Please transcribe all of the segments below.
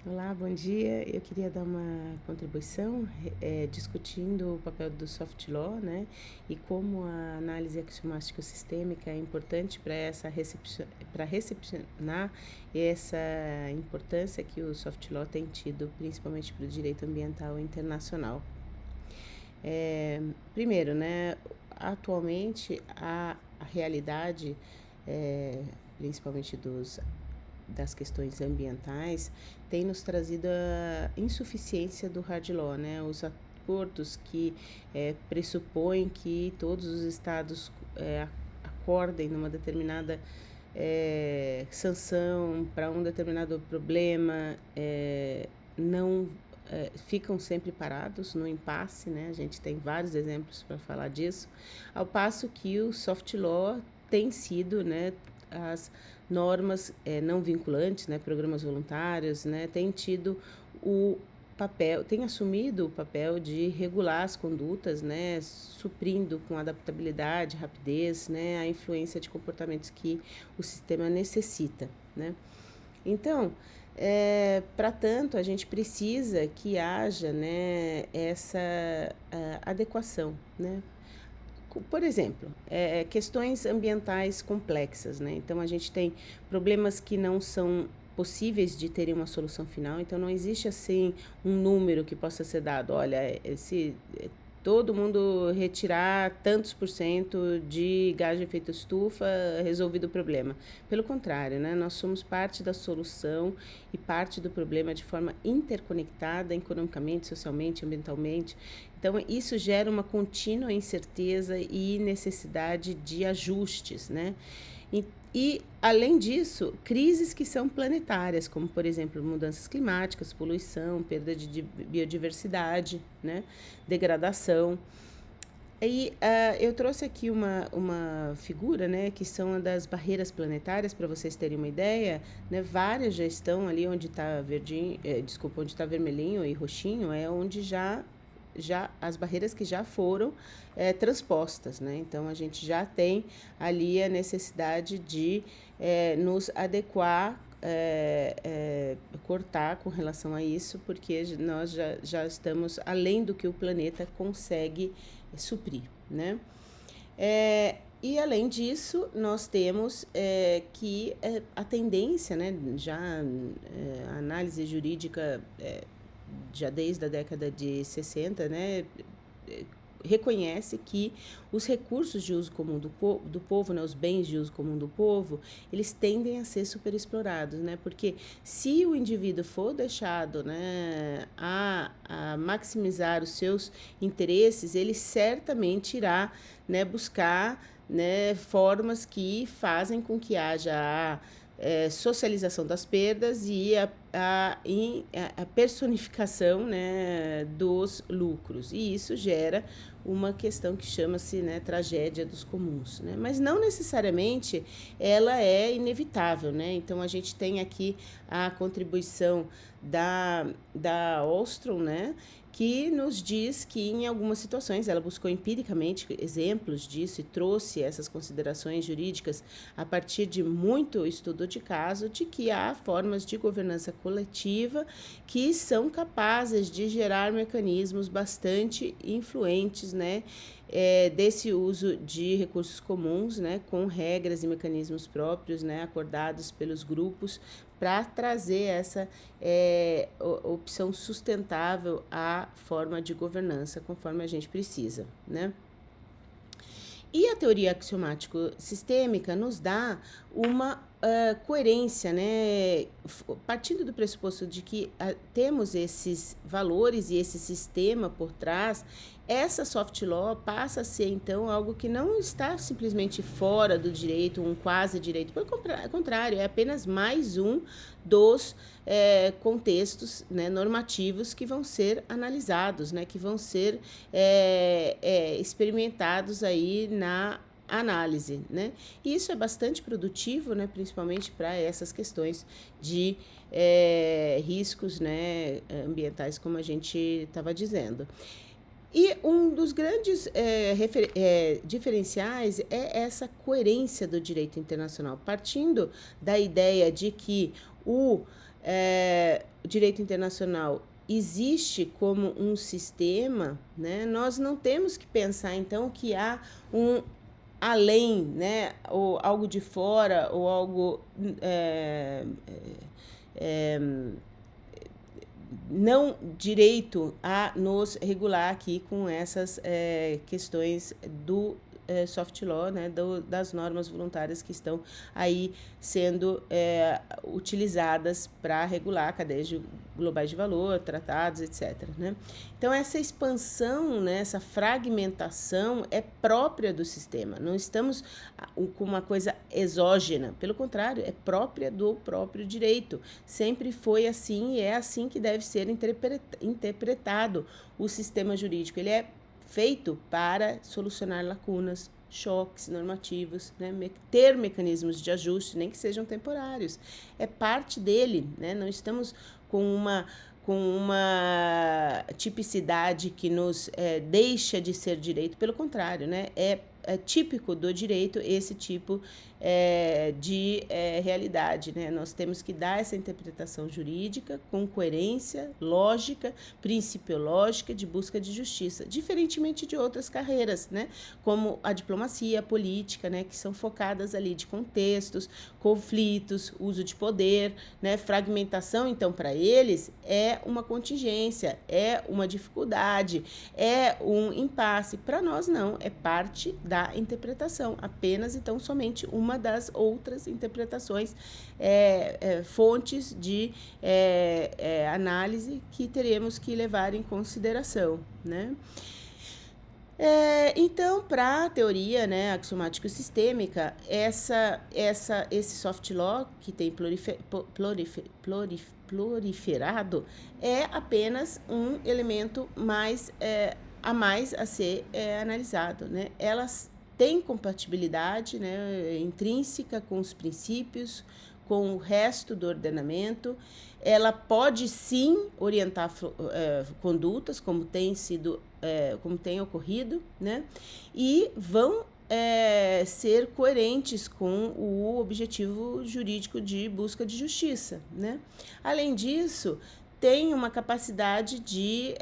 Olá, bom dia. Eu queria dar uma contribuição, discutindo o papel do soft law, né, e como a análise axiomática sistêmica é importante para recepcionar essa importância que o soft law tem tido, principalmente para o direito ambiental internacional. Primeiro, né, atualmente a realidade, principalmente das questões ambientais, tem nos trazido a insuficiência do hard law, né? Os acordos que pressupõem que todos os estados acordem numa determinada sanção para um determinado problema, não ficam sempre parados no impasse, né? A gente tem vários exemplos para falar disso, ao passo que o soft law tem sido, né, as normas não vinculantes, né, programas voluntários, né, tem tido o papel, tem assumido o papel de regular as condutas, né, suprindo com adaptabilidade, rapidez, né, a influência de comportamentos que o sistema necessita, né. Então, para tanto, a gente precisa que haja, né, essa adequação, né. Por exemplo, questões ambientais complexas, né? Então, a gente tem problemas que não são possíveis de terem uma solução final, então não existe assim um número que possa ser dado. Olha, se todo mundo retirar tantos por cento de gás de efeito estufa, resolvido o problema. Pelo contrário, né? Nós somos parte da solução e parte do problema de forma interconectada, economicamente, socialmente, ambientalmente. Então, isso gera uma contínua incerteza e necessidade de ajustes, né? Além disso, crises que são planetárias, como, por exemplo, mudanças climáticas, poluição, perda de biodiversidade, né? Degradação. Eu trouxe aqui uma figura, né, que são das barreiras planetárias, para vocês terem uma ideia, né, várias já estão ali onde está verdinho, onde está vermelhinho e roxinho, é onde já as barreiras que já foram transpostas, né? Então a gente já tem ali a necessidade de nos adequar, cortar com relação a isso, porque nós já estamos além do que o planeta consegue suprir, né? E além disso, nós temos que a tendência, né, já a análise jurídica já desde a década de 60, né, reconhece que os recursos de uso comum do povo, né, os bens de uso comum do povo, eles tendem a ser superexplorados, né, porque se o indivíduo for deixado, né, a maximizar os seus interesses, ele certamente irá, né, buscar, né, formas que fazem com que haja socialização das perdas e a personificação, né, dos lucros. E isso gera uma questão que chama-se, né, tragédia dos comuns, né? Mas não necessariamente ela é inevitável, né? Então a gente tem aqui a contribuição da Ostrom, né, que nos diz que em algumas situações ela buscou empiricamente exemplos disso e trouxe essas considerações jurídicas a partir de muito estudo de caso, de que há formas de governança coletiva que são capazes de gerar mecanismos bastante influentes, né, desse uso de recursos comuns, né, com regras e mecanismos próprios, né, acordados pelos grupos, para trazer essa opção sustentável à forma de governança conforme a gente precisa, né? E a teoria axiomático-sistêmica nos dá uma coerência, né? Partindo do pressuposto de que temos esses valores e esse sistema por trás, essa soft law passa a ser, então, algo que não está simplesmente fora do direito, um quase direito. Pelo contrário, é apenas mais um dos contextos, né, normativos que vão ser analisados, né, que vão ser experimentados aí na análise, né? E isso é bastante produtivo, né, principalmente para essas questões de riscos, né, ambientais, como a gente estava dizendo. E um dos grandes diferenciais é essa coerência do direito internacional, partindo da ideia de que o direito internacional existe como um sistema, né, nós não temos que pensar, então, que há um além, né, ou algo de fora, ou algo não direito a nos regular aqui com essas questões do soft law, né, das normas voluntárias que estão aí sendo utilizadas para regular cadeias globais de valor, tratados, etc. Né? Então, essa expansão, né, essa fragmentação é própria do sistema. Não estamos com uma coisa exógena, pelo contrário, é própria do próprio direito. Sempre foi assim e é assim que deve ser interpretado o sistema jurídico. Ele é feito para solucionar lacunas, choques normativos, né? Ter mecanismos de ajuste, nem que sejam temporários. É parte dele, né? Não estamos com uma tipicidade que nos deixa de ser direito, pelo contrário, né? É típico do direito esse tipo de realidade, né? Nós temos que dar essa interpretação jurídica com coerência, lógica, principiológica de busca de justiça, diferentemente de outras carreiras, né? Como a diplomacia, a política, né? Que são focadas ali de contextos, conflitos, uso de poder, né? Fragmentação, então, para eles é uma contingência, é uma dificuldade, é um impasse. Para nós, não, é parte da interpretação, apenas, então, somente uma das outras interpretações, fontes de análise que teremos que levar em consideração, né? Então, para a teoria, né, axiomático-sistêmica, esse soft law que tem proliferado é apenas um elemento a mais a ser analisado, né? Elas têm compatibilidade, né, intrínseca com os princípios, com o resto do ordenamento. Ela pode sim orientar condutas, como tem ocorrido, né? E vão ser coerentes com o objetivo jurídico de busca de justiça, né? Além disso, tem uma capacidade de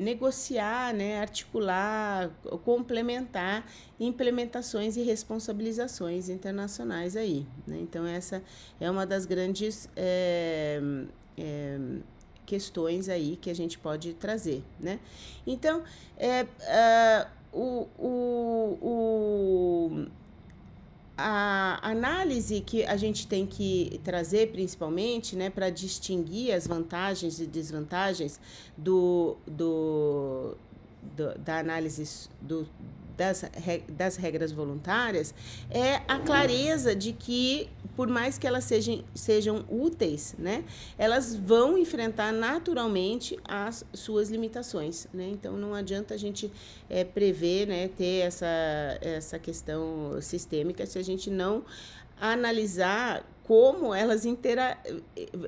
negociar, né, articular, complementar implementações e responsabilizações internacionais aí, né? Então, essa é uma das grandes questões aí que a gente pode trazer, né? Então, a análise que a gente tem que trazer, principalmente, né, para distinguir as vantagens e desvantagens da análise das regras voluntárias, é a clareza de que, por mais que elas sejam úteis, né, elas vão enfrentar naturalmente as suas limitações, né? Então, não adianta a gente prever, né, ter essa questão sistêmica se a gente não analisar como elas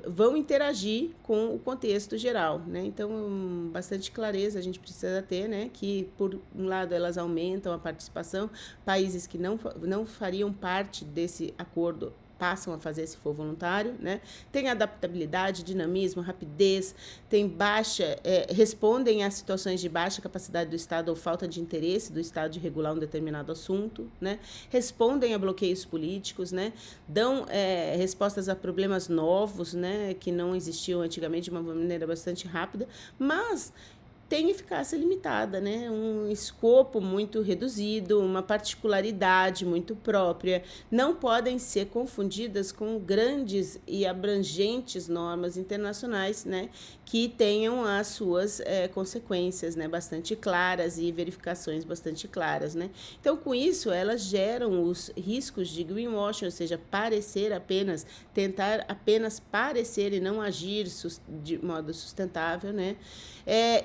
vão interagir com o contexto geral, né? Então, bastante clareza a gente precisa ter, né? Que, por um lado, elas aumentam a participação, países que não fariam parte desse acordo passam a fazer se for voluntário, né? Tem adaptabilidade, dinamismo, rapidez, respondem a situações de baixa capacidade do Estado ou falta de interesse do Estado de regular um determinado assunto, né? Respondem a bloqueios políticos, né? Dão respostas a problemas novos, né? Que não existiam antigamente de uma maneira bastante rápida, mas tem eficácia limitada, né? Um escopo muito reduzido, uma particularidade muito própria, não podem ser confundidas com grandes e abrangentes normas internacionais, né? Que tenham as suas consequências, né? Bastante claras e verificações bastante claras, né? Então, com isso, elas geram os riscos de greenwashing, ou seja, tentar apenas parecer e não agir de modo sustentável, né?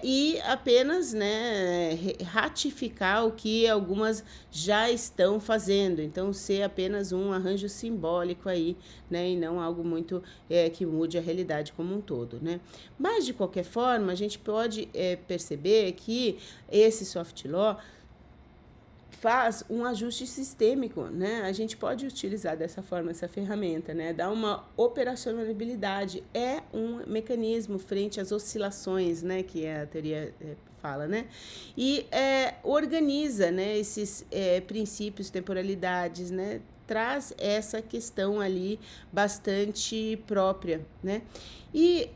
E apenas, né, ratificar o que algumas já estão fazendo. Então, ser apenas um arranjo simbólico aí, né, e não algo muito que mude a realidade como um todo, né? Mas, de qualquer forma, a gente pode perceber que esse soft law faz um ajuste sistêmico, né? A gente pode utilizar dessa forma essa ferramenta, né? Dá uma operacionalidade, é um mecanismo frente às oscilações, né? Que a teoria fala, né? E organiza, né? Esses princípios, temporalidades, né? Traz essa questão ali bastante própria, né? E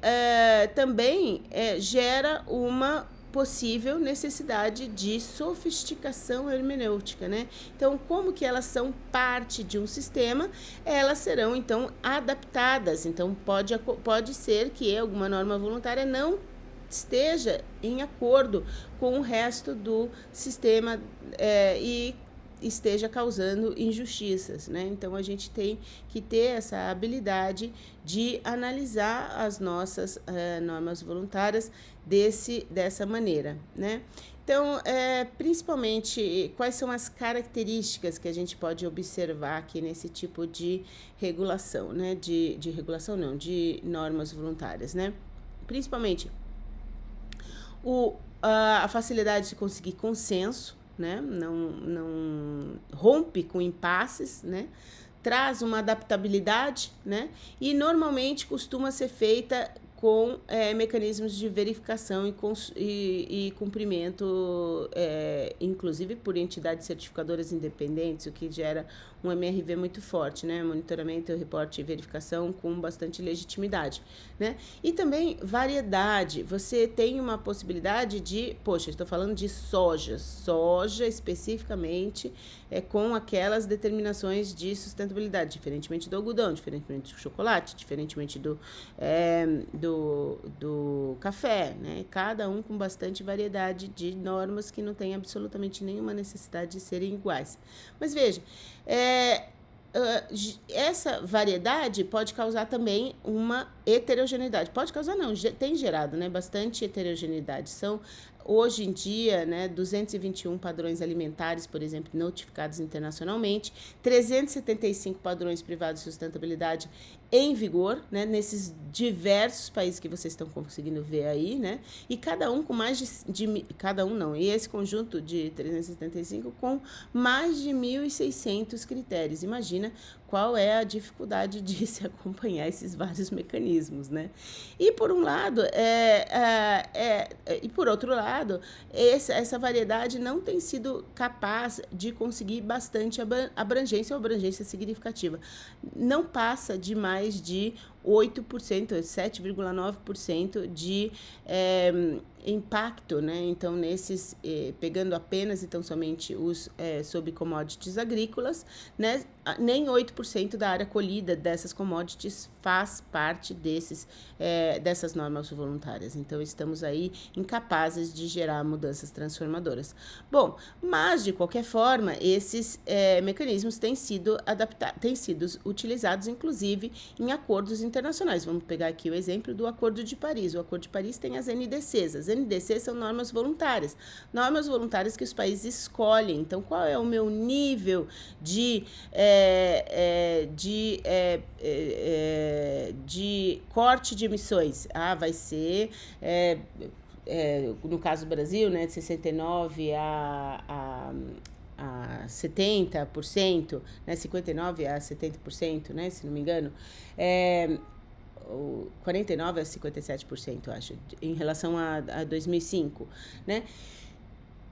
também gera uma possível necessidade de sofisticação hermenêutica, né? Então, como que elas são parte de um sistema, elas serão, então, adaptadas. Então, pode ser que alguma norma voluntária não esteja em acordo com o resto do sistema e esteja causando injustiças, né? Então, a gente tem que ter essa habilidade de analisar as nossas normas voluntárias dessa maneira, né? Então, principalmente, quais são as características que a gente pode observar aqui nesse tipo de regulação, né? De regulação não, de normas voluntárias, né? Principalmente, a facilidade de conseguir consenso, né? Não rompe com impasses, né? Traz uma adaptabilidade, né? E normalmente costuma ser feita com mecanismos de verificação e cumprimento, inclusive por entidades certificadoras independentes, o que gera um MRV muito forte, né? Monitoramento, reporte e verificação com bastante legitimidade, né? E também variedade. Você tem uma possibilidade de, poxa, estou falando de soja especificamente com aquelas determinações de sustentabilidade, diferentemente do algodão, diferentemente do chocolate, diferentemente do café, né? Cada um com bastante variedade de normas que não tem absolutamente nenhuma necessidade de serem iguais. Mas veja, essa variedade pode causar também uma heterogeneidade. Pode causar não, tem gerado, né, bastante heterogeneidade. São hoje em dia, né, 221 padrões alimentares, por exemplo, notificados internacionalmente, 375 padrões privados de sustentabilidade em vigor, né, nesses diversos países que vocês estão conseguindo ver aí, né, e cada um com mais cada um não, e esse conjunto de 375 com mais de 1.600 critérios. Imagina qual é a dificuldade de se acompanhar esses vários mecanismos, né? E por um lado, e por outro lado, essa variedade não tem sido capaz de conseguir bastante abrangência ou abrangência significativa. Não passa de mais de 8%, 7,9% de impacto, né? Então, nesses, pegando apenas e tão somente os sobre commodities agrícolas, né? Nem 8% da área colhida dessas commodities faz parte dessas normas voluntárias. Então, estamos aí incapazes de gerar mudanças transformadoras. Bom, mas, de qualquer forma, esses mecanismos têm sido utilizados, inclusive, em acordos internacionais. Vamos pegar aqui o exemplo do Acordo de Paris. O Acordo de Paris tem as NDCs. As NDCs são normas voluntárias que os países escolhem. Então, qual é o meu nível de corte de emissões? Vai ser, no caso do Brasil, né, de 69% a 70%, né, 59% a 70%, né, se não me engano, 49% a 57%, eu acho, em relação a 2005, né?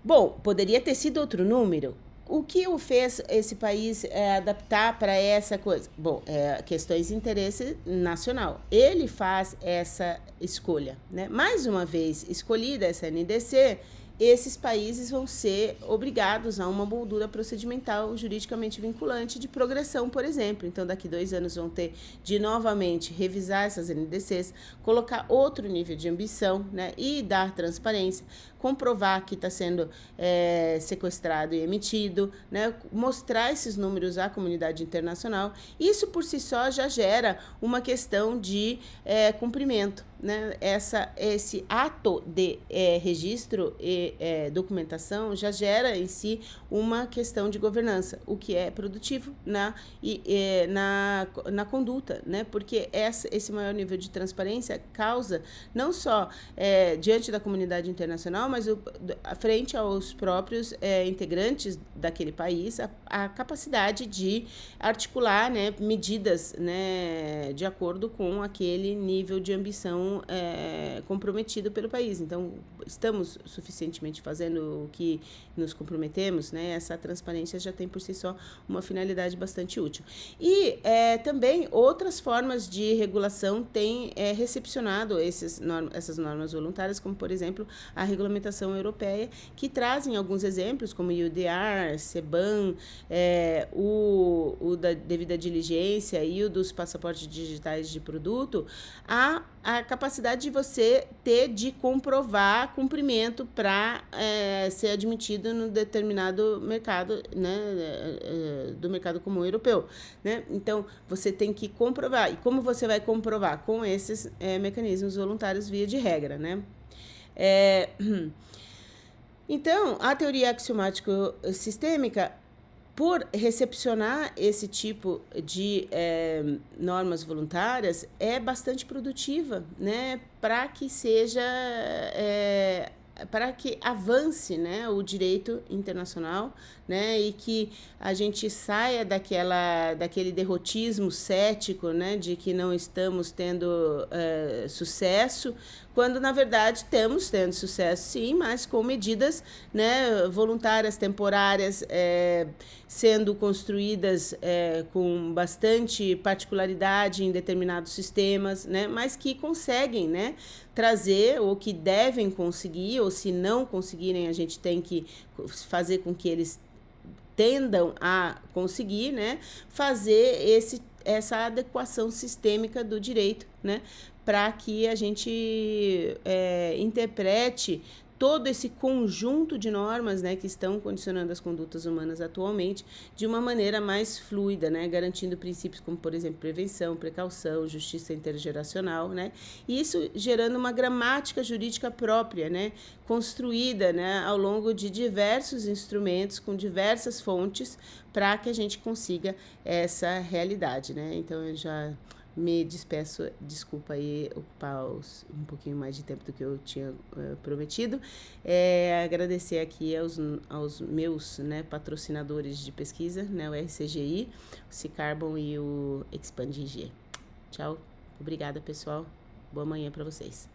Bom, poderia ter sido outro número. O que o fez esse país adaptar para essa coisa? Bom, questões de interesse nacional. Ele faz essa escolha, né? Mais uma vez, escolhida essa NDC, esses países vão ser obrigados a uma moldura procedimental juridicamente vinculante de progressão, por exemplo. Então, daqui 2 anos vão ter de novamente revisar essas NDCs, colocar outro nível de ambição, né, e dar transparência, comprovar que está sendo sequestrado e emitido, né, mostrar esses números à comunidade internacional. Isso por si só já gera uma questão de cumprimento, né, esse ato de registro e documentação já gera em si uma questão de governança, o que é produtivo na conduta, né, porque esse maior nível de transparência causa não só diante da comunidade internacional, mas frente aos próprios integrantes daquele país, a capacidade de articular, né, medidas, né, de acordo com aquele nível de ambição comprometido pelo país. Então, estamos suficientemente fazendo o que nos comprometemos, né? Essa transparência já tem por si só uma finalidade bastante útil. E também outras formas de regulação têm recepcionado essas normas voluntárias, como, por exemplo, a regulamentação europeia, que trazem alguns exemplos, como o UDR, CBAM, o da devida diligência e o dos passaportes digitais de produto, a capacidade de você ter de comprovar cumprimento para ser admitido no determinado mercado, né, do mercado comum europeu, né? Então, você tem que comprovar. E como você vai comprovar? Com esses mecanismos voluntários via de regra, né? Então, a teoria axiomático-sistêmica, por recepcionar esse tipo de normas voluntárias, é bastante produtiva, né, para que seja, para que avance, né, o direito internacional, né, e que a gente saia daquele derrotismo cético, né, de que não estamos tendo sucesso, quando na verdade estamos tendo sucesso sim, mas com medidas, né, voluntárias, temporárias, sendo construídas com bastante particularidade em determinados sistemas, né, mas que conseguem, né, trazer, ou que devem conseguir, ou se não conseguirem, a gente tem que fazer com que eles tendam a conseguir, né, fazer essa adequação sistêmica do direito, né, para que a gente interprete todo esse conjunto de normas, né, que estão condicionando as condutas humanas atualmente de uma maneira mais fluida, né, garantindo princípios como, por exemplo, prevenção, precaução, justiça intergeracional, né, e isso gerando uma gramática jurídica própria, né, construída, né, ao longo de diversos instrumentos, com diversas fontes, para que a gente consiga essa realidade, né. Então, eu já me despeço, desculpa aí ocupar um pouquinho mais de tempo do que eu tinha prometido. Agradecer aqui aos meus, né, patrocinadores de pesquisa, né, o RCGI, o Cicarbon e o ExpandIG. Tchau, obrigada pessoal, boa manhã para vocês.